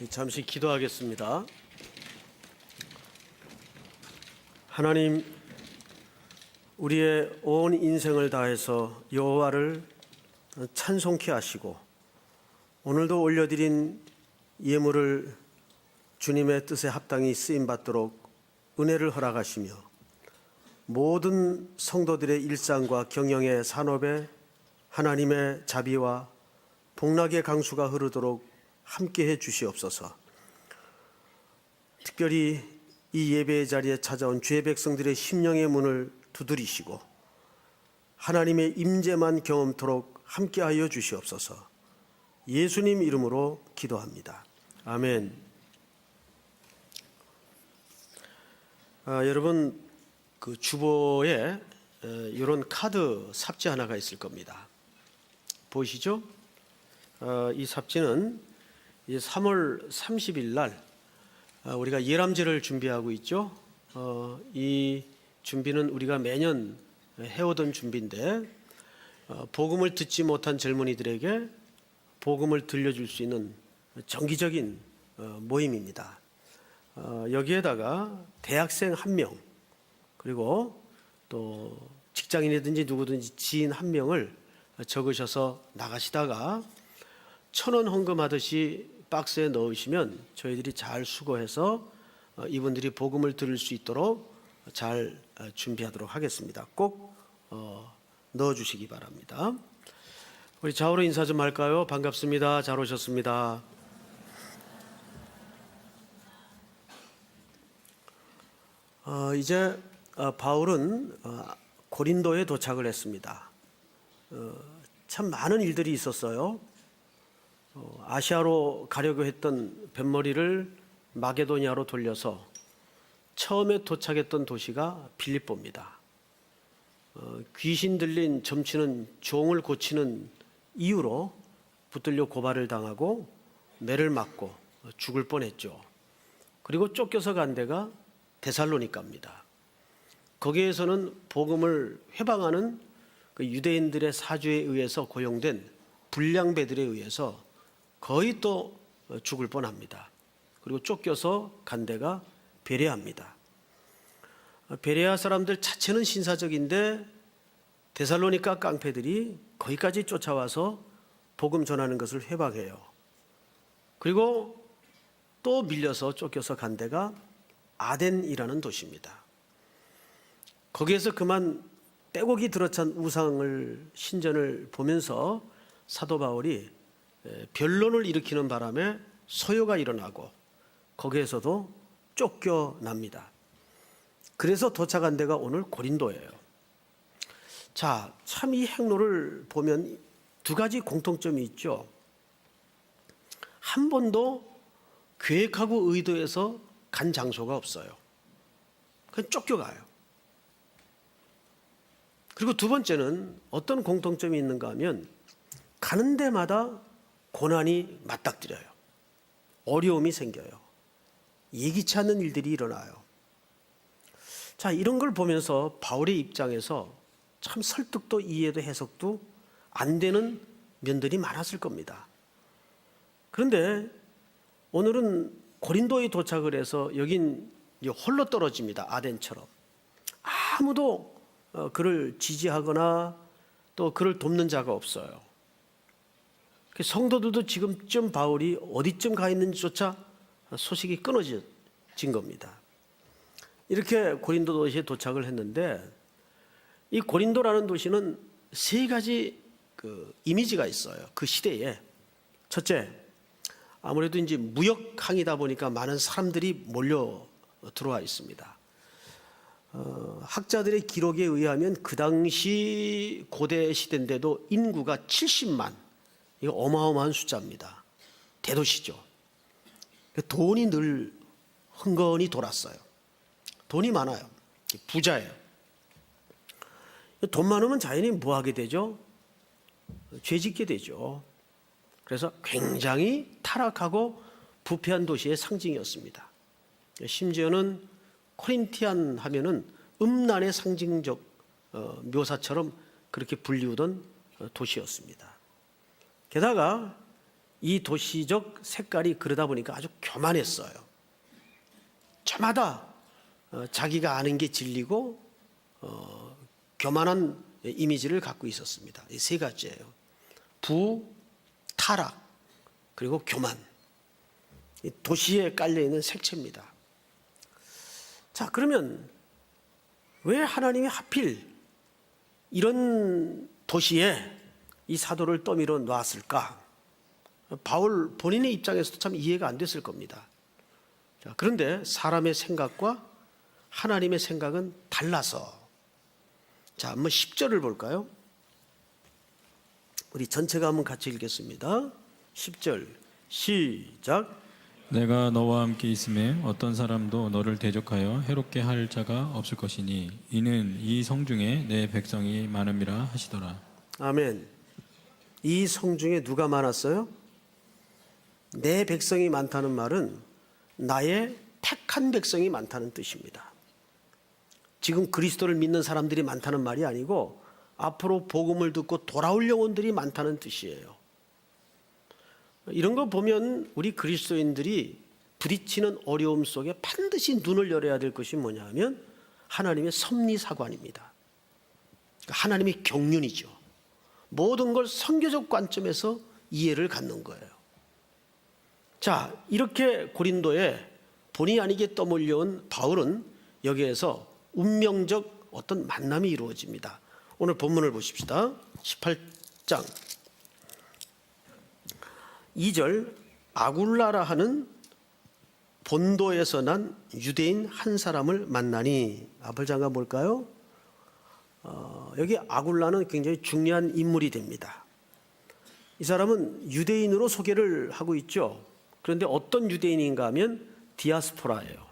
잠시 기도하겠습니다. 하나님, 우리의 온 인생을 다해서 여호와를 찬송케 하시고 오늘도 올려드린 예물을 주님의 뜻에 합당히 쓰임받도록 은혜를 허락하시며 모든 성도들의 일상과 경영의 산업에 하나님의 자비와 복락의 강수가 흐르도록 함께해 주시옵소서. 특별히 이 예배의 자리에 찾아온 주의 백성들의 심령의 문을 두드리시고 하나님의 임재만 경험토록 함께하여 주시옵소서. 예수님 이름으로 기도합니다. 아멘. 여러분, 그 주보에 이런 카드 삽지 하나가 있을 겁니다. 보이시죠? 이 삽지는 3월 30일 날 우리가 예람제를 준비하고 있죠. 이 준비는 우리가 매년 해오던 준비인데 복음을 듣지 못한 젊은이들에게 복음을 들려줄 수 있는 정기적인 모임입니다. 여기에다가 대학생 1명 그리고 또 직장인이든지 누구든지 지인 1명을 적으셔서 나가시다가 1,000원 헌금하듯이 박스에 넣으시면 저희들이 잘 수거해서 이분들이 복음을 들을 수 있도록 잘 준비하도록 하겠습니다. 꼭 넣어주시기 바랍니다. 우리 좌우로 인사 좀 할까요? 반갑습니다. 잘 오셨습니다. 이제 바울은 고린도에 도착을 했습니다. 참 많은 일들이 있었어요. 아시아로 가려고 했던 뱃머리를 마게도니아로 돌려서 처음에 도착했던 도시가 빌립보입니다. 귀신 들린 점치는 종을 고치는 이유로 붙들려 고발을 당하고 매를 맞고 죽을 뻔했죠. 그리고 쫓겨서 간 데가 데살로니가입니다. 거기에서는 복음을 회방하는 그 유대인들의 사주에 의해서 고용된 불량배들에 의해서 거의 또 죽을 뻔합니다. 그리고 쫓겨서 간 데가 베레아입니다. 베레아 사람들 자체는 신사적인데 데살로니가 깡패들이 거기까지 쫓아와서 복음 전하는 것을 회방해요. 그리고 또 밀려서 쫓겨서 간 데가 아덴이라는 도시입니다. 거기에서 그만 빼곡히 들어찬 우상을 신전을 보면서 사도 바울이 변론을 일으키는 바람에 소요가 일어나고 거기에서도 쫓겨납니다. 그래서 도착한 데가 오늘 고린도예요. 자, 참 이 행로를 보면 두 가지 공통점이 있죠. 한 번도 계획하고 의도해서 간 장소가 없어요. 그냥 쫓겨가요. 그리고 두 번째는 어떤 공통점이 있는가 하면 가는 데마다 고난이 맞닥뜨려요. 어려움이 생겨요. 예기치 않는 일들이 일어나요. 자, 이런 걸 보면서 바울의 입장에서 참 설득도 이해도 해석도 안 되는 면들이 많았을 겁니다. 그런데 오늘은 고린도에 도착을 해서 여긴 홀로 떨어집니다. 아덴처럼. 아무도 그를 지지하거나 또 그를 돕는 자가 없어요. 성도들도 지금쯤 바울이 어디쯤 가 있는지조차 소식이 끊어진 겁니다. 이렇게 고린도 도시에 도착을 했는데 이 고린도라는 도시는 세 가지 이미지가 있어요. 그 시대에. 첫째, 아무래도 이제 무역항이다 보니까 많은 사람들이 몰려 들어와 있습니다. 학자들의 기록에 의하면 그 당시 고대 시대인데도 인구가 70만, 이거 어마어마한 숫자입니다. 대도시죠. 돈이 늘 흥건히 돌았어요. 돈이 많아요. 부자예요. 돈 많으면 자연히 뭐 하게 되죠? 죄 짓게 되죠. 그래서 굉장히 타락하고 부패한 도시의 상징이었습니다. 심지어는 코린티안 하면은 음란의 상징적 묘사처럼 그렇게 불리우던 도시였습니다. 게다가 이 도시적 색깔이 그러다 보니까 아주 교만했어요. 저마다 자기가 아는 게 진리고 교만한 이미지를 갖고 있었습니다. 이 세 가지예요. 부, 타락, 그리고 교만. 이 도시에 깔려있는 색채입니다. 자, 그러면 왜 하나님이 하필 이런 도시에 이 사도를 떠밀어 놨을까? 바울 본인의 입장에서도 참 이해가 안 됐을 겁니다. 자, 그런데 사람의 생각과 하나님의 생각은 달라서, 자, 한번 10절을 볼까요? 우리 전체가 한번 같이 읽겠습니다. 10절 시작. 내가 너와 함께 있음에 어떤 사람도 너를 대적하여 해롭게 할 자가 없을 것이니 이는 이 성중에 내 백성이 많음이라 하시더라. 아멘. 이 성중에 누가 많았어요? 내 백성이 많다는 말은 나의 택한 백성이 많다는 뜻입니다. 지금 그리스도를 믿는 사람들이 많다는 말이 아니고 앞으로 복음을 듣고 돌아올 영혼들이 많다는 뜻이에요. 이런 거 보면 우리 그리스도인들이 부딪히는 어려움 속에 반드시 눈을 열어야 될 것이 뭐냐 하면 하나님의 섭리사관입니다. 하나님의 경륜이죠. 모든 걸 선교적 관점에서 이해를 갖는 거예요. 자, 이렇게 고린도에 본의 아니게 떠몰려온 바울은 여기에서 운명적 어떤 만남이 이루어집니다. 오늘 본문을 보십시다. 18장 2절 아굴라라 하는 본도에서 난 유대인 한 사람을 만나니. 앞을 잠가 볼까요? 여기 아굴라는 굉장히 중요한 인물이 됩니다. 이 사람은 유대인으로 소개를 하고 있죠. 그런데 어떤 유대인인가 하면 디아스포라예요.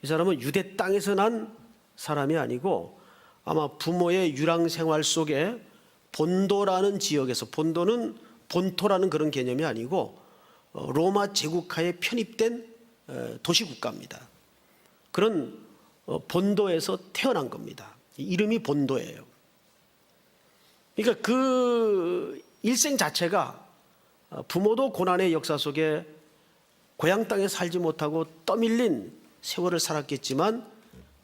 이 사람은 유대 땅에서 난 사람이 아니고 아마 부모의 유랑 생활 속에 본도라는 지역에서, 본도는 본토라는 그런 개념이 아니고 로마 제국하에 편입된 도시국가입니다. 그런 본도에서 태어난 겁니다. 이름이 본도예요. 그러니까 그 일생 자체가 부모도 고난의 역사 속에 고향 땅에 살지 못하고 떠밀린 세월을 살았겠지만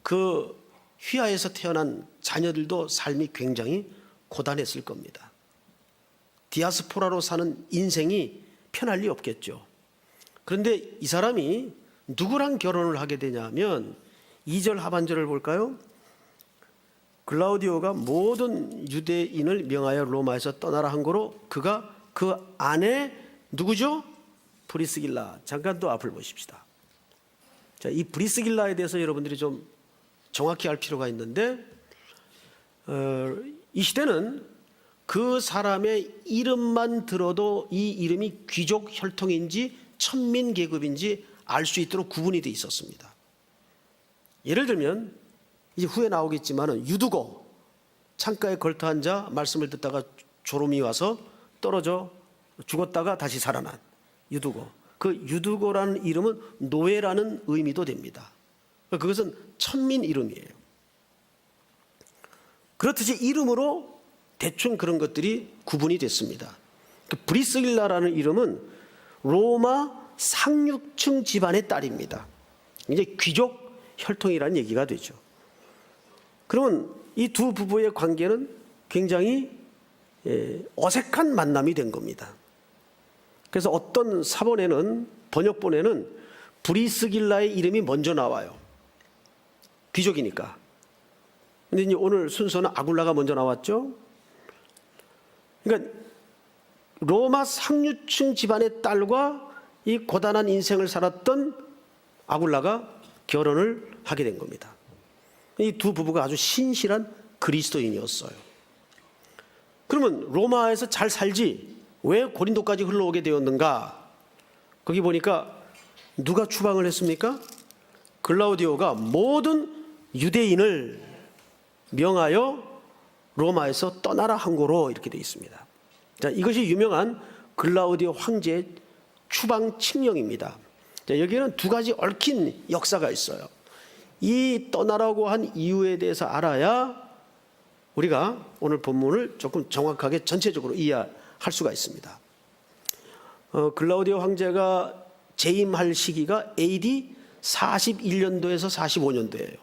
그 휘하에서 태어난 자녀들도 삶이 굉장히 고단했을 겁니다. 디아스포라로 사는 인생이 편할 리 없겠죠. 그런데 이 사람이 누구랑 결혼을 하게 되냐면 2절 하반절을 볼까요? 글라우디오가 모든 유대인을 명하여 로마에서 떠나라 한 거로 그가 그 아내 누구죠? 브리스길라. 잠깐 또 앞을 보십시다. 자, 이 브리스길라에 대해서 여러분들이 좀 정확히 알 필요가 있는데 이 시대는 그 사람의 이름만 들어도 이 이름이 귀족 혈통인지 천민 계급인지 알 수 있도록 구분이 돼 있었습니다. 예를 들면 이제 후에 나오겠지만은 유두고, 창가에 걸터 앉아 말씀을 듣다가 졸음이 와서 떨어져 죽었다가 다시 살아난 유두고. 그 유두고라는 이름은 노예라는 의미도 됩니다. 그것은 천민 이름이에요. 그렇듯이 이름으로 대충 그런 것들이 구분이 됐습니다. 그 브리스길라라는 이름은 로마 상류층 집안의 딸입니다. 이제 귀족 혈통이라는 얘기가 되죠. 그러면 이 두 부부의 관계는 굉장히 어색한 만남이 된 겁니다. 그래서 어떤 사본에는, 번역본에는 브리스길라의 이름이 먼저 나와요. 귀족이니까. 근데 이제 오늘 순서는 아굴라가 먼저 나왔죠. 그러니까 로마 상류층 집안의 딸과 이 고단한 인생을 살았던 아굴라가 결혼을 하게 된 겁니다. 이 두 부부가 아주 신실한 그리스도인이었어요. 그러면 로마에서 잘 살지 왜 고린도까지 흘러오게 되었는가? 거기 보니까 누가 추방을 했습니까? 글라우디오가 모든 유대인을 명하여 로마에서 떠나라 한 거로 이렇게 되어 있습니다. 자, 이것이 유명한 글라우디오 황제의 추방 칙령입니다. 자, 여기에는 두 가지 얽힌 역사가 있어요. 이 떠나라고 한 이유에 대해서 알아야 우리가 오늘 본문을 조금 정확하게 전체적으로 이해할 수가 있습니다. 글라우디오 황제가 재임할 시기가 AD 41년도에서 45년도예요.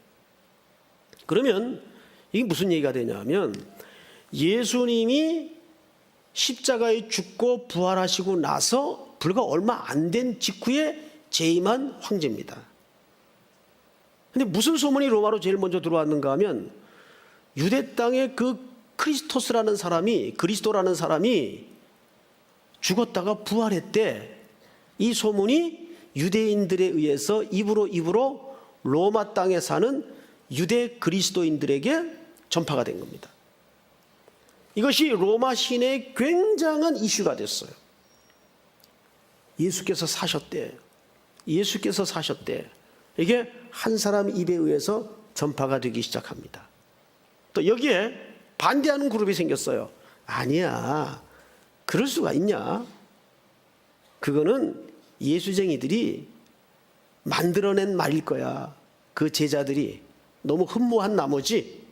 그러면 이게 무슨 얘기가 되냐면 예수님이 십자가에 죽고 부활하시고 나서 불과 얼마 안 된 직후에 재임한 황제입니다. 근데 무슨 소문이 로마로 제일 먼저 들어왔는가 하면 유대 땅에 그 크리스토스라는 사람이, 그리스도라는 사람이 죽었다가 부활했대. 이 소문이 유대인들에 의해서 입으로 로마 땅에 사는 유대 그리스도인들에게 전파가 된 겁니다. 이것이 로마 시내에 굉장한 이슈가 됐어요. 예수께서 사셨대. 예수께서 사셨대. 이게 한 사람 입에 의해서 전파가 되기 시작합니다. 또 여기에 반대하는 그룹이 생겼어요. 아니야, 그럴 수가 있냐? 그거는 예수쟁이들이 만들어낸 말일 거야. 그 제자들이 너무 흠모한 나머지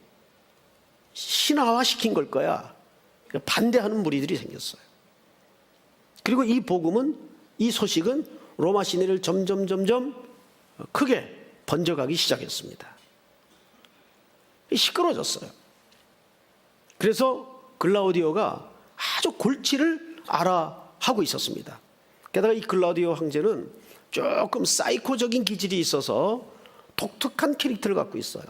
신화화시킨 걸 거야. 반대하는 무리들이 생겼어요. 그리고 이 복음은, 이 소식은 로마 시내를 점점 크게 번져가기 시작했습니다. 시끄러워졌어요. 그래서 글라우디오가 아주 골치를 알아하고 있었습니다. 게다가 이 글라우디오 황제는 조금 사이코적인 기질이 있어서 독특한 캐릭터를 갖고 있어요.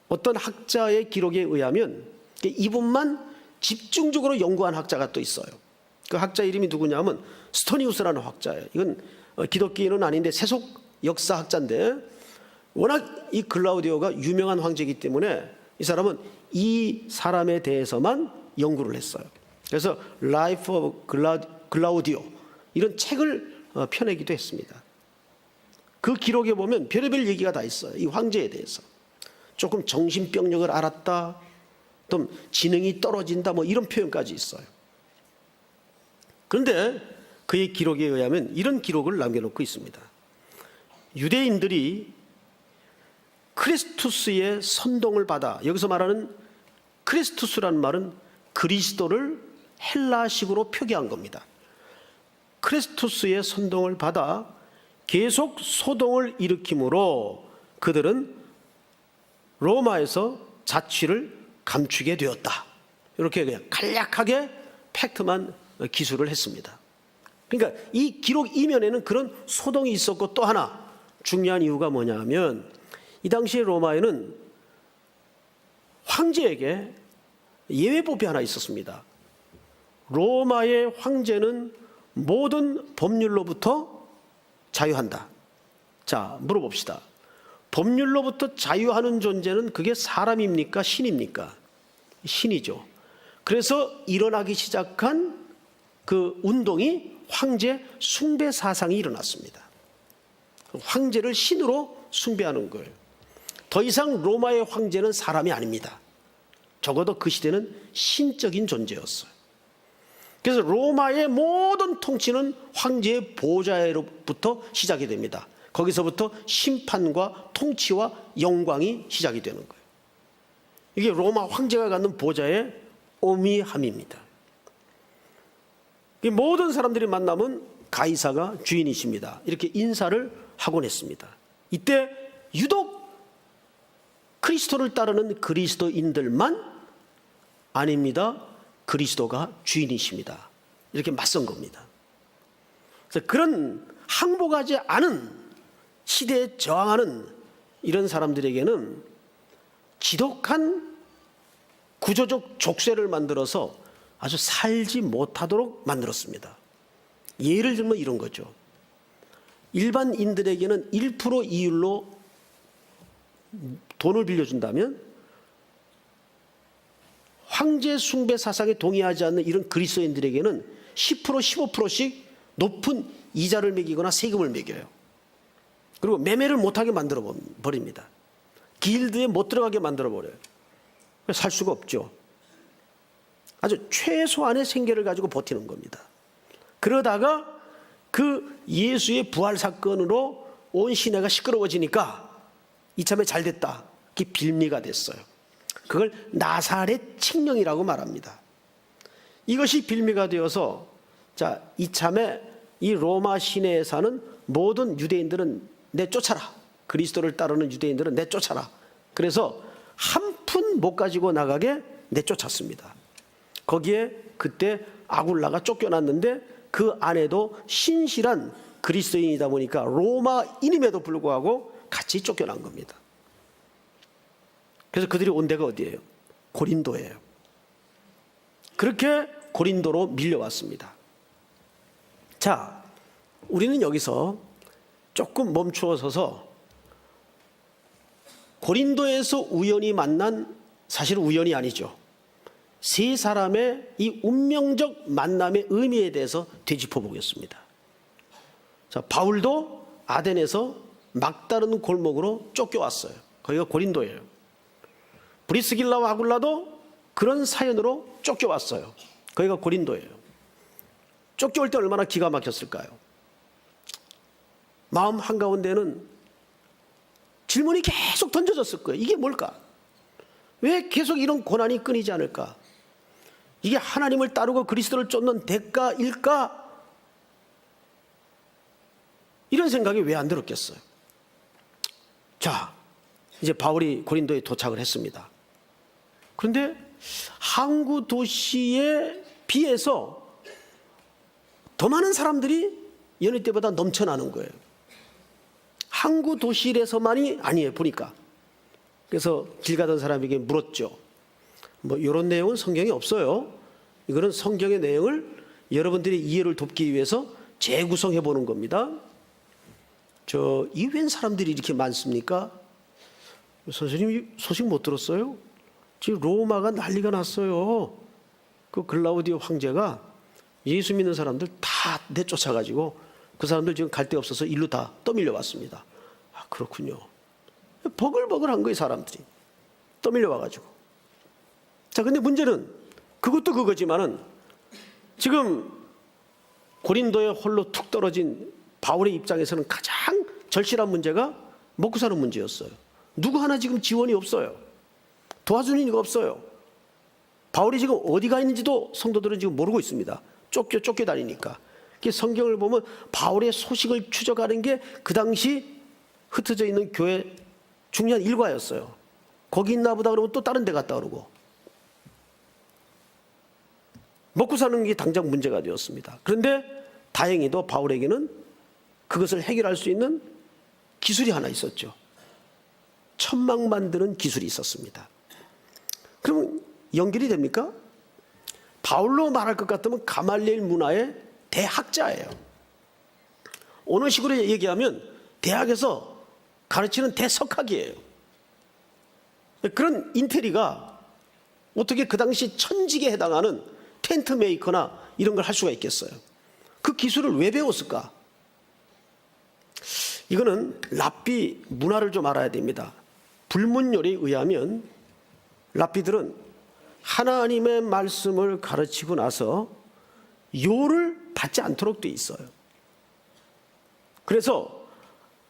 어떤 학자의 기록에 의하면 이분만 집중적으로 연구한 학자가 또 있어요. 그 학자 이름이 누구냐면 스토니우스라는 학자예요. 이건 기독교인은 아닌데 세속 역사학자인데 워낙 이 글라우디오가 유명한 황제이기 때문에 이 사람은 이 사람에 대해서만 연구를 했어요. 그래서 Life of 글라우디오 이런 책을 펴내기도 했습니다. 그 기록에 보면 별의별 얘기가 다 있어요. 이 황제에 대해서. 조금 정신병력을 앓았다, 또 지능이 떨어진다, 뭐 이런 표현까지 있어요. 그런데 그의 기록에 의하면 이런 기록을 남겨놓고 있습니다. 유대인들이 크리스투스의 선동을 받아, 여기서 말하는 크리스투스라는 말은 그리스도를 헬라식으로 표기한 겁니다. 크리스투스의 선동을 받아 계속 소동을 일으키므로 그들은 로마에서 자취를 감추게 되었다. 이렇게 그냥 간략하게 팩트만 기술을 했습니다. 그러니까 이 기록 이면에는 그런 소동이 있었고, 또 하나 중요한 이유가 뭐냐면 이 당시에 로마에는 황제에게 예외법이 하나 있었습니다. 로마의 황제는 모든 법률로부터 자유한다. 자, 물어봅시다. 법률로부터 자유하는 존재는 그게 사람입니까? 신입니까? 신이죠. 그래서 일어나기 시작한 그 운동이 황제 숭배 사상이 일어났습니다. 황제를 신으로 숭배하는 거예요. 더 이상 로마의 황제는 사람이 아닙니다. 적어도 그 시대는 신적인 존재였어요. 그래서 로마의 모든 통치는 황제의 보좌로부터 시작이 됩니다. 거기서부터 심판과 통치와 영광이 시작이 되는 거예요. 이게 로마 황제가 갖는 보좌의 오미함입니다. 모든 사람들이 만나면 가이사가 주인이십니다. 이렇게 인사를 하곤 했습니다. 이때 유독 그리스도를 따르는 그리스도인들만 아닙니다, 그리스도가 주인이십니다, 이렇게 맞선 겁니다. 그래서 그런 항복하지 않은 시대에 저항하는 이런 사람들에게는 지독한 구조적 족쇄를 만들어서 아주 살지 못하도록 만들었습니다. 예를 들면 이런 거죠. 일반인들에게는 1% 이율로 돈을 빌려준다면 황제 숭배 사상에 동의하지 않는 이런 그리스도인들에게는 10%, 15%씩 높은 이자를 매기거나 세금을 매겨요. 그리고 매매를 못하게 만들어 버립니다. 길드에 못 들어가게 만들어 버려요. 살 수가 없죠. 아주 최소한의 생계를 가지고 버티는 겁니다. 그러다가 그 예수의 부활 사건으로 온 시내가 시끄러워지니까 이참에 잘 됐다, 그게 빌미가 됐어요. 그걸 나사렛 칙령이라고 말합니다. 이것이 빌미가 되어서 자, 이참에 이 로마 시내에 사는 모든 유대인들은 내쫓아라. 그리스도를 따르는 유대인들은 내쫓아라. 그래서 한 푼 못 가지고 나가게 내쫓았습니다. 거기에 그때 아굴라가 쫓겨났는데 그 안에도 신실한 그리스도인이다 보니까 로마인임에도 불구하고 같이 쫓겨난 겁니다. 그래서 그들이 온 데가 어디예요? 고린도예요. 그렇게 고린도로 밀려왔습니다. 자, 우리는 여기서 조금 멈추어 서서 고린도에서 우연히 만난, 사실 우연이 아니죠, 세 사람의 이 운명적 만남의 의미에 대해서 되짚어 보겠습니다. 자, 바울도 아덴에서 막다른 골목으로 쫓겨왔어요. 거기가 고린도예요. 브리스길라와 아굴라도 그런 사연으로 쫓겨왔어요. 거기가 고린도예요. 쫓겨올 때 얼마나 기가 막혔을까요? 마음 한가운데는 질문이 계속 던져졌을 거예요. 이게 뭘까? 왜 계속 이런 고난이 끊이지 않을까? 이게 하나님을 따르고 그리스도를 쫓는 대가일까? 이런 생각이 왜 안 들었겠어요? 자, 이제 바울이 고린도에 도착을 했습니다. 그런데 항구 도시에 비해서 더 많은 사람들이 여느 때보다 넘쳐나는 거예요. 항구 도시에서만이 아니에요, 보니까. 그래서 길 가던 사람에게 물었죠. 뭐 이런 내용은 성경에 없어요. 이거는 성경의 내용을 여러분들의 이해를 돕기 위해서 재구성해 보는 겁니다. 이 웬 사람들이 이렇게 많습니까? 선생님 소식 못 들었어요? 지금 로마가 난리가 났어요. 그 글라우디오 황제가 예수 믿는 사람들 다 내쫓아가지고 그 사람들 지금 갈 데 없어서 일로 다 떠밀려 왔습니다. 아, 그렇군요. 버글버글한 거예요, 사람들이. 떠밀려 와가지고. 자, 근데 문제는 그것도 그거지만은 지금 고린도에 홀로 툭 떨어진 바울의 입장에서는 가장 절실한 문제가 먹고 사는 문제였어요. 누구 하나 지금 지원이 없어요. 도와주는 이가 없어요. 바울이 지금 어디가 있는지도 성도들은 지금 모르고 있습니다. 쫓겨다니니까. 성경을 보면 바울의 소식을 추적하는 게 그 당시 흩어져 있는 교회 중요한 일과였어요. 거기 있나 보다 그러면 또 다른 데 갔다 그러고. 먹고 사는 게 당장 문제가 되었습니다. 그런데 다행히도 바울에게는 그것을 해결할 수 있는 기술이 하나 있었죠. 천막 만드는 기술이 있었습니다. 그러면 연결이 됩니까? 바울로 말할 것 같으면 가말리엘 문화의 대학자예요. 어느 식으로 얘기하면 대학에서 가르치는 대석학이에요. 그런 인테리가 어떻게 그 당시 천직에 해당하는 텐트 메이커나 이런 걸 할 수가 있겠어요? 그 기술을 왜 배웠을까? 이거는 랍비 문화를 좀 알아야 됩니다. 불문율에 의하면 랍비들은 하나님의 말씀을 가르치고 나서 요를 받지 않도록 돼 있어요. 그래서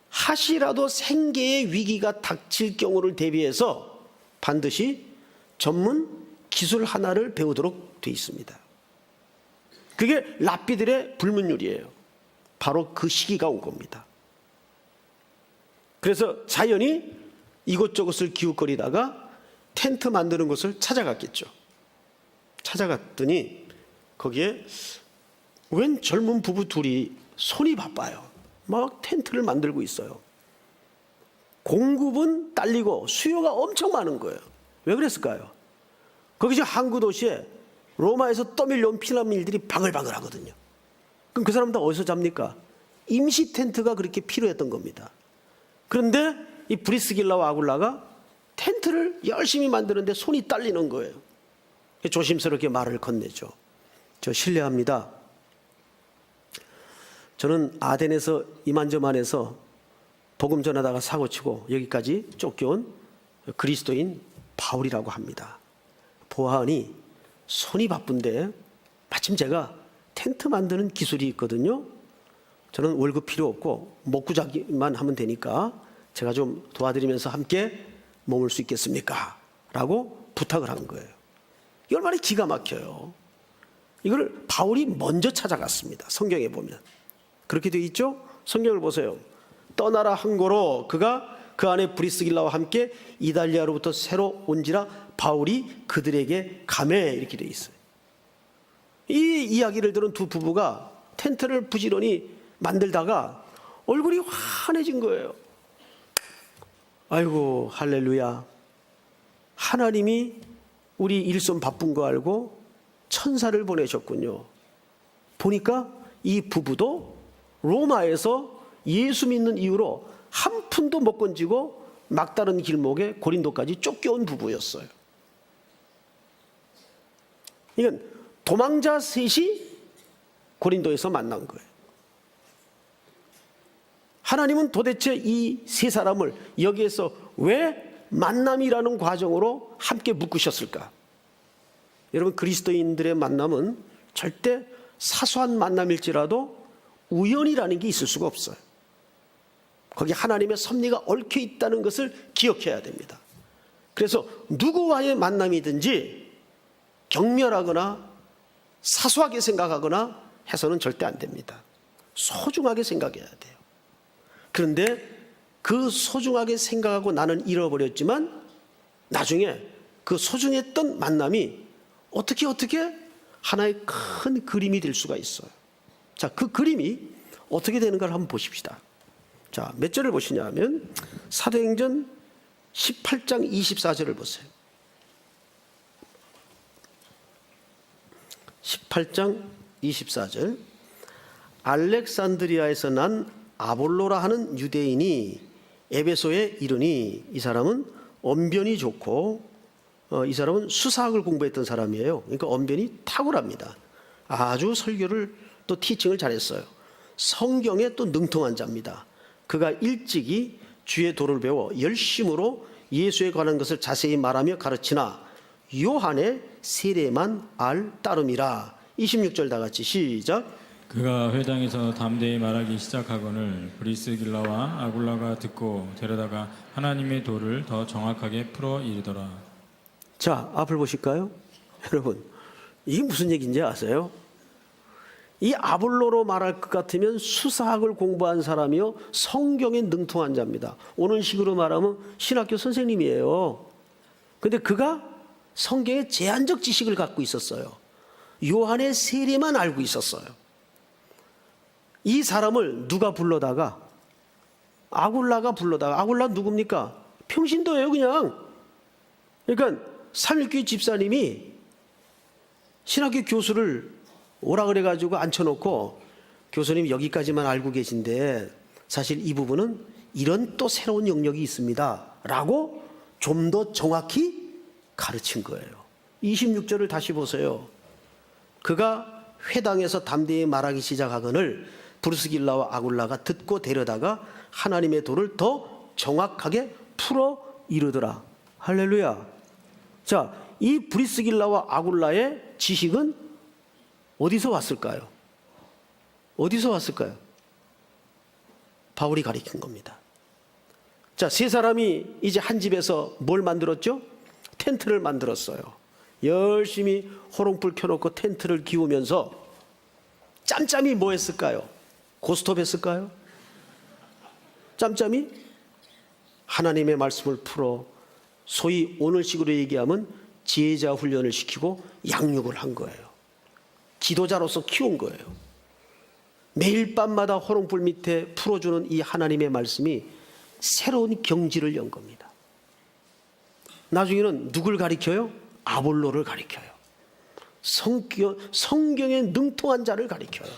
하시라도 생계의 위기가 닥칠 경우를 대비해서 반드시 전문 기술 하나를 배우도록 돼 있습니다. 그게 랍비들의 불문율이에요. 바로 그 시기가 온 겁니다. 그래서 자연히 이곳저곳을 기웃거리다가 텐트 만드는 곳을 찾아갔겠죠. 찾아갔더니 거기에 웬 젊은 부부 둘이 손이 바빠요. 막 텐트를 만들고 있어요. 공급은 딸리고 수요가 엄청 많은 거예요. 왜 그랬을까요? 거기 지금 항구 도시에 로마에서 떠밀려온 피난민들이 바글바글 하거든요. 그럼 그 사람들 어디서 잡니까? 임시 텐트가 그렇게 필요했던 겁니다. 그런데 이 브리스길라와 아굴라가 텐트를 열심히 만드는데 손이 딸리는 거예요. 조심스럽게 말을 건네죠. 저 실례합니다. 저는 아덴에서 이만저만해서 복음 전하다가 사고치고 여기까지 쫓겨온 그리스도인 바울이라고 합니다. 보아하니 손이 바쁜데 마침 제가 텐트 만드는 기술이 있거든요. 저는 월급 필요 없고 먹고 자기만 하면 되니까 제가 좀 도와드리면서 함께 머물 수 있겠습니까? 라고 부탁을 한 거예요. 이 얼마나 기가 막혀요. 이걸 바울이 먼저 찾아갔습니다. 성경에 보면 그렇게 되어 있죠. 성경을 보세요. 떠나라 항고로 그가 그 안에 브리스길라와 함께 이달리아로부터 새로 온지라 바울이 그들에게 가매, 이렇게 되어 있어요. 이 이야기를 들은 두 부부가 텐트를 부지런히 만들다가 얼굴이 환해진 거예요. 아이고 할렐루야, 하나님이 우리 일손 바쁜 거 알고 천사를 보내셨군요. 보니까 이 부부도 로마에서 예수 믿는 이유로 한 푼도 못 건지고 막다른 길목에 고린도까지 쫓겨온 부부였어요. 이건 도망자 셋이 고린도에서 만난 거예요. 하나님은 도대체 이 세 사람을 여기에서 왜 만남이라는 과정으로 함께 묶으셨을까? 여러분, 그리스도인들의 만남은 절대 사소한 만남일지라도 우연이라는 게 있을 수가 없어요. 거기 하나님의 섭리가 얽혀 있다는 것을 기억해야 됩니다. 그래서 누구와의 만남이든지 경멸하거나 사소하게 생각하거나 해서는 절대 안 됩니다. 소중하게 생각해야 돼요. 그런데 그 소중하게 생각하고 나는 잃어버렸지만 나중에 그 소중했던 만남이 어떻게 하나의 큰 그림이 될 수가 있어요. 자, 그 그림이 어떻게 되는가를 한번 보십시다. 자, 몇 절을 보시냐 하면 사도행전 18장 24절을 보세요. 18장 24절. 알렉산드리아에서 난 아볼로라 하는 유대인이 에베소에 이르니, 이 사람은 언변이 좋고 이 사람은 수사학을 공부했던 사람이에요. 그러니까 언변이 탁월합니다. 아주 설교를 또 티칭을 잘했어요. 성경에 또 능통한 자입니다. 그가 일찍이 주의 도를 배워 열심으로 예수에 관한 것을 자세히 말하며 가르치나 요한의 세례만 알 따름이라. 26절 다 같이 시작. 그가 회당에서 담대히 말하기 시작하거늘 브리스길라와 아굴라가 듣고 데려다가 하나님의 도를 더 정확하게 풀어 이르더라. 자, 앞을 보실까요? 여러분, 이게 무슨 얘기인지 아세요? 이 아볼로로 말할 것 같으면 수사학을 공부한 사람이요, 성경에 능통한 자입니다. 오는 식으로 말하면 신학교 선생님이에요. 근데 그가 성경에 제한적 지식을 갖고 있었어요. 요한의 세례만 알고 있었어요. 이 사람을 누가 불러다가, 아굴라가 불러다가, 아굴라 누굽니까? 평신도예요, 그냥. 그러니까 삼일교회 집사님이 신학교 교수를 오라 그래가지고 앉혀놓고, 교수님 여기까지만 알고 계신데 사실 이 부분은 이런 또 새로운 영역이 있습니다 라고 좀 더 정확히 가르친 거예요. 26절을 다시 보세요. 그가 회당에서 담대히 말하기 시작하거늘 브리스길라와 아굴라가 듣고 데려다가 하나님의 도를 더 정확하게 풀어 이르더라. 할렐루야. 자, 이 브리스길라와 아굴라의 지식은 어디서 왔을까요? 어디서 왔을까요? 바울이 가르친 겁니다. 자, 세 사람이 이제 한 집에서 뭘 만들었죠? 텐트를 만들었어요. 열심히 호롱불 켜놓고 텐트를 기우면서 짬짬이 뭐 했을까요? 고스톱 했을까요? 짬짬이 하나님의 말씀을 풀어 소위 오늘식으로 얘기하면 지혜자 훈련을 시키고 양육을 한 거예요. 지도자로서 키운 거예요. 매일 밤마다 호롱불 밑에 풀어주는 이 하나님의 말씀이 새로운 경지를 연 겁니다. 나중에는 누굴 가리켜요? 아볼로를 가리켜요. 성경에 능통한 자를 가리켜요.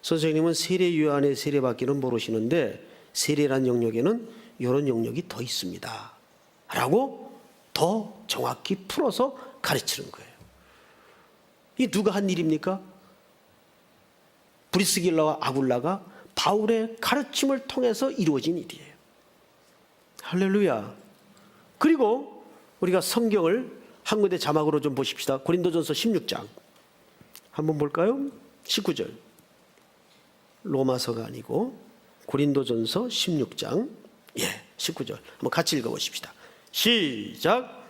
선생님은 세례 요한의 세례밖에는 모르시는데 세례란 영역에는 이런 영역이 더 있습니다 라고 더 정확히 풀어서 가르치는 거예요. 이 누가 한 일입니까? 브리스길라와 아굴라가 바울의 가르침을 통해서 이루어진 일이에요. 할렐루야. 그리고 우리가 성경을 한 군데 자막으로 좀 보십시다. 고린도전서 16장 한번 볼까요? 19절. 로마서가 아니고 고린도전서 16장 19절 한번 같이 읽어보십시다. 시작.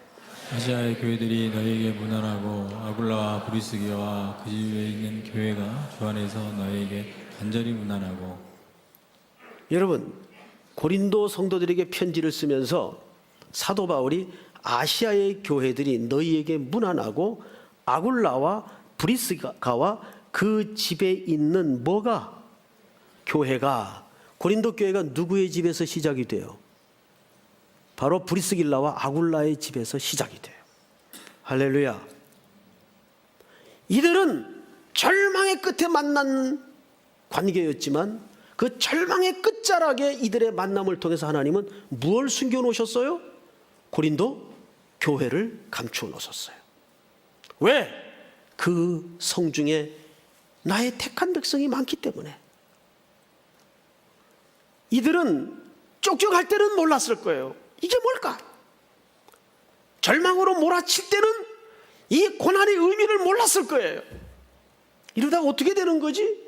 아시아의 교회들이 너희에게 무난하고 아굴라와 브리스기와 그 집에 있는 교회가 주 안에서 너희에게 간절히 무난하고. 여러분, 고린도 성도들에게 편지를 쓰면서 사도 바울이 아시아의 교회들이 너희에게 무난하고 아굴라와 브리스가와 그 집에 있는 뭐가? 교회가. 고린도 교회가 누구의 집에서 시작이 돼요? 바로 브리스길라와 아굴라의 집에서 시작이 돼요. 할렐루야. 이들은 절망의 끝에 만난 관계였지만 그 절망의 끝자락에 이들의 만남을 통해서 하나님은 무엇을 숨겨놓으셨어요? 고린도 교회를 감추어 놓으셨어요. 왜? 그 성중에 나의 택한 백성이 많기 때문에. 이들은 쪽쪽할 때는 몰랐을 거예요. 이게 뭘까? 절망으로 몰아칠 때는 이 고난의 의미를 몰랐을 거예요. 이러다가 어떻게 되는 거지?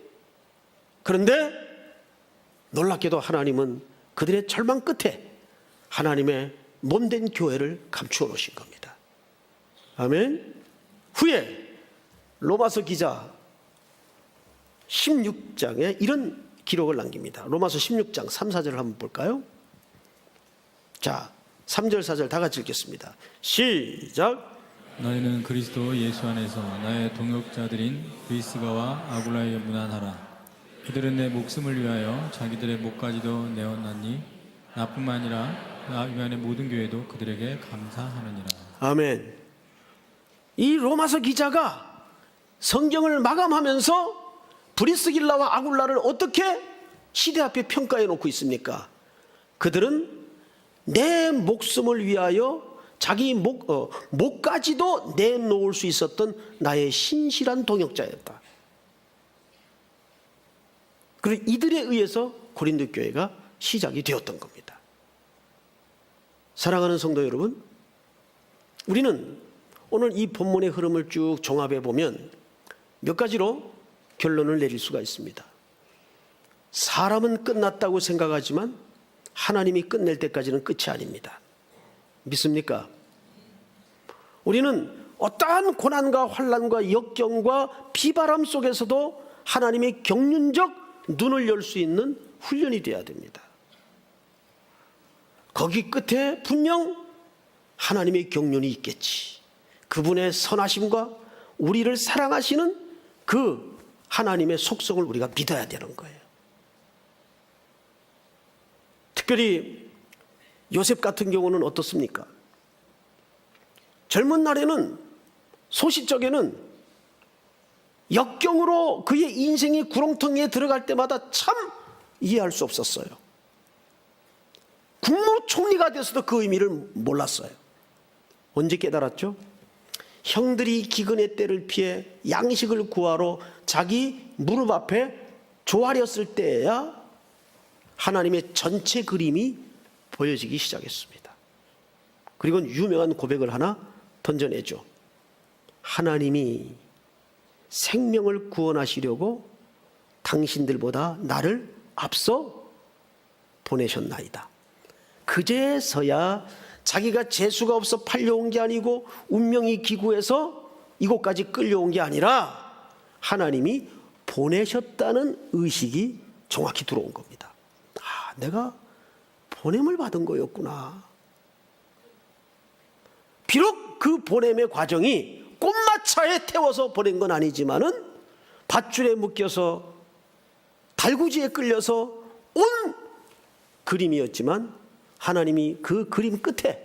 그런데 놀랍게도 하나님은 그들의 절망 끝에 하나님의 몸된 교회를 감추어 놓으신 겁니다. 아멘. 후에 로마서 기자 16장에 이런 기록을 남깁니다. 로마서 16장 3, 4절을 한번 볼까요? 자, 3절 4절 다 같이 읽겠습니다. 시작. 너희는 그리스도 예수 안에서 나의 동역자들인 브리스가와 아굴라에게 무난하라. 그들은 내 목숨을 위하여 자기들의 목까지도 내어놨니 나뿐만 아니라 나 위안의 모든 교회도 그들에게 감사하느니라. 아멘. 이 로마서 기자가 성경을 마감하면서 브리스길라와 아굴라를 어떻게 시대 앞에 평가해 놓고 있습니까? 그들은 내 목숨을 위하여 자기 목까지도 내놓을 수 있었던 나의 신실한 동역자였다. 그리고 이들에 의해서 고린도 교회가 시작이 되었던 겁니다. 사랑하는 성도 여러분, 우리는 오늘 이 본문의 흐름을 쭉 종합해 보면 몇 가지로 결론을 내릴 수가 있습니다. 사람은 끝났다고 생각하지만 하나님이 끝낼 때까지는 끝이 아닙니다. 믿습니까? 우리는 어떠한 고난과 환난과 역경과 비바람 속에서도 하나님의 경륜적 눈을 열 수 있는 훈련이 되어야 됩니다. 거기 끝에 분명 하나님의 경륜이 있겠지. 그분의 선하심과 우리를 사랑하시는 그 하나님의 속성을 우리가 믿어야 되는 거예요. 특별히 요셉 같은 경우는 어떻습니까? 젊은 날에는 소시적에는 역경으로 그의 인생이 구렁텅이에 들어갈 때마다 참 이해할 수 없었어요. 국무총리가 돼서도 그 의미를 몰랐어요. 언제 깨달았죠? 형들이 기근의 때를 피해 양식을 구하러 자기 무릎 앞에 조아렸을 때에야 하나님의 전체 그림이 보여지기 시작했습니다. 그리고 유명한 고백을 하나 던져내죠. 하나님이 생명을 구원하시려고 당신들보다 나를 앞서 보내셨나이다. 그제서야 자기가 재수가 없어 팔려온 게 아니고 운명이 기구해서 이곳까지 끌려온 게 아니라 하나님이 보내셨다는 의식이 정확히 들어온 겁니다. 아, 내가 보냄을 받은 거였구나. 비록 그 보냄의 과정이 꽃마차에 태워서 보낸 건 아니지만은 밧줄에 묶여서 달구지에 끌려서 온 그림이었지만 하나님이 그 그림 끝에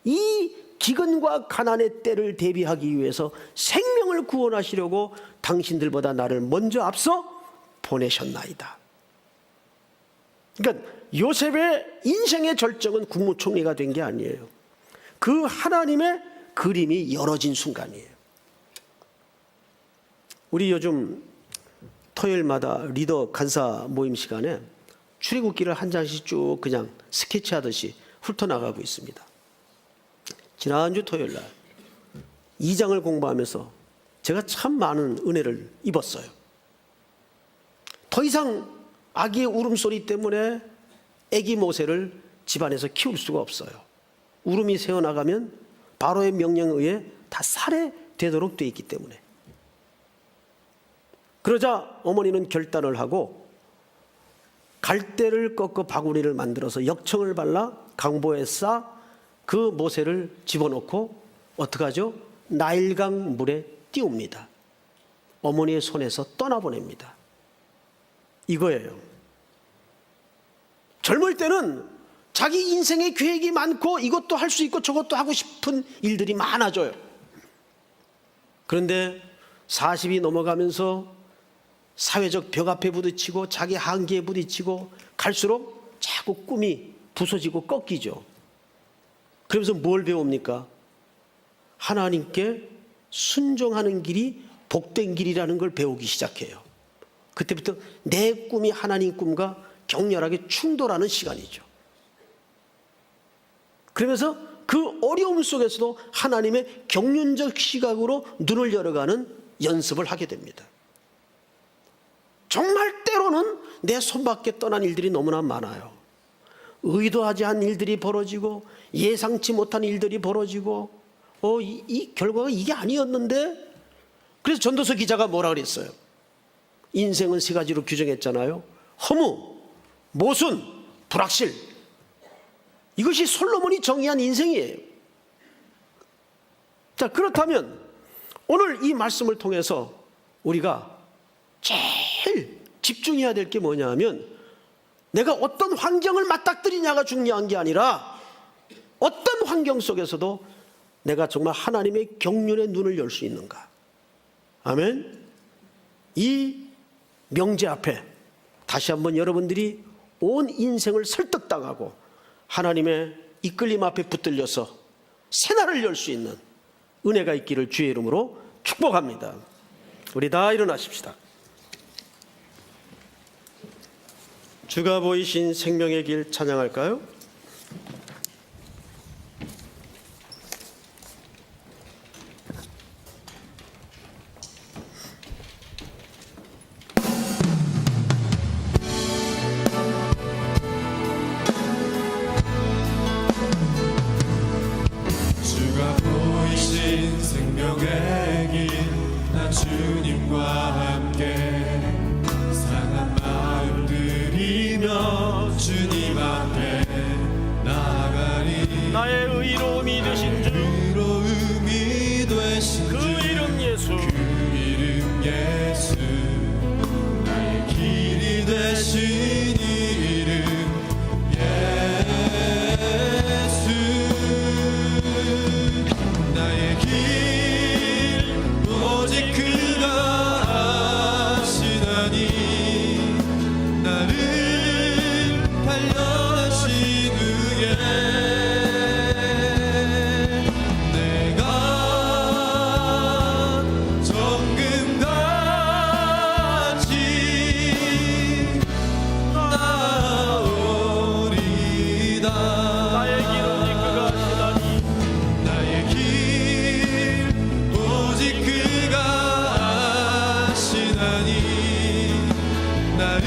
이 기근과 가난의 때를 대비하기 위해서 생명을 구원하시려고 당신들보다 나를 먼저 앞서 보내셨나이다. 그러니까 요셉의 인생의 절정은 국무총리가 된 게 아니에요. 그 하나님의 그림이 열어진 순간이에요. 우리 요즘 토요일마다 리더 간사 모임 시간에 출애굽기를 한 장씩 쭉 그냥 스케치하듯이 훑어나가고 있습니다. 지난주 토요일 날 2장을 공부하면서 제가 참 많은 은혜를 입었어요. 더 이상 아기의 울음소리 때문에 아기 모세를 집안에서 키울 수가 없어요. 울음이 새어나가면 바로의 명령에 의해 다 살해되도록 되어 있기 때문에. 그러자 어머니는 결단을 하고 갈대를 꺾어 바구니를 만들어서 역청을 발라 강보에 싸 그 모세를 집어넣고 어떻게 하죠? 나일강 물에 띄웁니다. 어머니의 손에서 떠나보냅니다. 이거예요. 젊을 때는 자기 인생의 계획이 많고 이것도 할 수 있고 저것도 하고 싶은 일들이 많아져요. 그런데 40이 넘어가면서 사회적 벽 앞에 부딪히고 자기 한계에 부딪히고 갈수록 자꾸 꿈이 부서지고 꺾이죠. 그러면서 뭘 배웁니까? 하나님께 순종하는 길이 복된 길이라는 걸 배우기 시작해요. 그때부터 내 꿈이 하나님 꿈과 격렬하게 충돌하는 시간이죠. 그러면서 그 어려움 속에서도 하나님의 경륜적 시각으로 눈을 열어가는 연습을 하게 됩니다. 정말 때로는 내 손밖에 떠난 일들이 너무나 많아요. 의도하지 않은 일들이 벌어지고 예상치 못한 일들이 벌어지고 이 결과가 이게 아니었는데. 그래서 전도서 기자가 뭐라 그랬어요? 인생은 세 가지로 규정했잖아요. 허무, 모순, 불확실. 이것이 솔로몬이 정의한 인생이에요. 자, 그렇다면 오늘 이 말씀을 통해서 우리가 제일 집중해야 될 게 뭐냐 하면 내가 어떤 환경을 맞닥뜨리냐가 중요한 게 아니라 어떤 환경 속에서도 내가 정말 하나님의 경륜의 눈을 열 수 있는가. 아멘. 이 명제 앞에 다시 한번 여러분들이 온 인생을 설득당하고 하나님의 이끌림 앞에 붙들려서 새날을 열 수 있는 은혜가 있기를 주의 이름으로 축복합니다. 우리 다 일어나십시다. 주가 보이신 생명의 길 찬양할까요? 주가 보이신 생명의 길, 나 주님과 함께 상한 마음 들이며 주님 앞에 나아가리. 나의 의로움이 되신 주, 의로움이 되신 그 주, 이름 예수, 그 이름 예수, 나의 길이 되신 이름 예수. 나의 길 오직 그가 아시나니, 나를 단련하신 후에 내가 정금같이 나오리다. 나의 길 오직 그가 아시나니, 나의 길 오직 그가 아시나니, 나를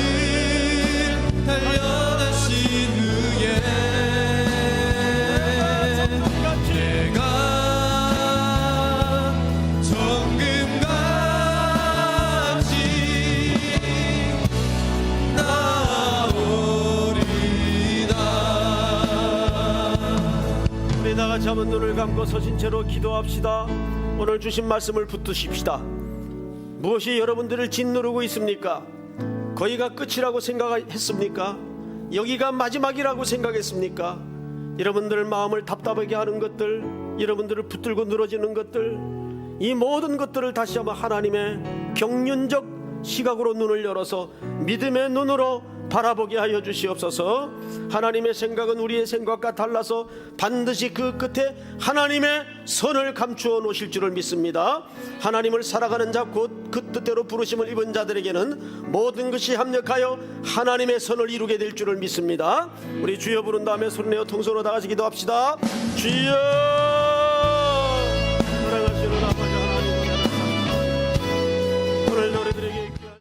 단련하신 후에 내가 정금같이 나오리다. 우리 다 같이 한번 눈을 감고 서신 채로 기도합시다. 오늘 주신 말씀을 붙드십시다. 무엇이 여러분들을 짓누르고 있습니까? 거기가 끝이라고 생각했습니까? 여기가 마지막이라고 생각했습니까? 여러분들 마음을 답답하게 하는 것들, 여러분들을 붙들고 늘어지는 것들, 이 모든 것들을 다시 한번 하나님의 경륜적 시각으로 눈을 열어서 믿음의 눈으로 바라보게 하여 주시옵소서. 하나님의 생각은 우리의 생각과 달라서 반드시 그 끝에 하나님의 선을 감추어 놓으실 줄을 믿습니다. 하나님을 살아가는 자 곧 그 뜻대로 부르심을 입은 자들에게는 모든 것이 합력하여 하나님의 선을 이루게 될 줄을 믿습니다. 우리 주여 부른 다음에 소리내어 통성으로 다 같이 기도합시다. 주여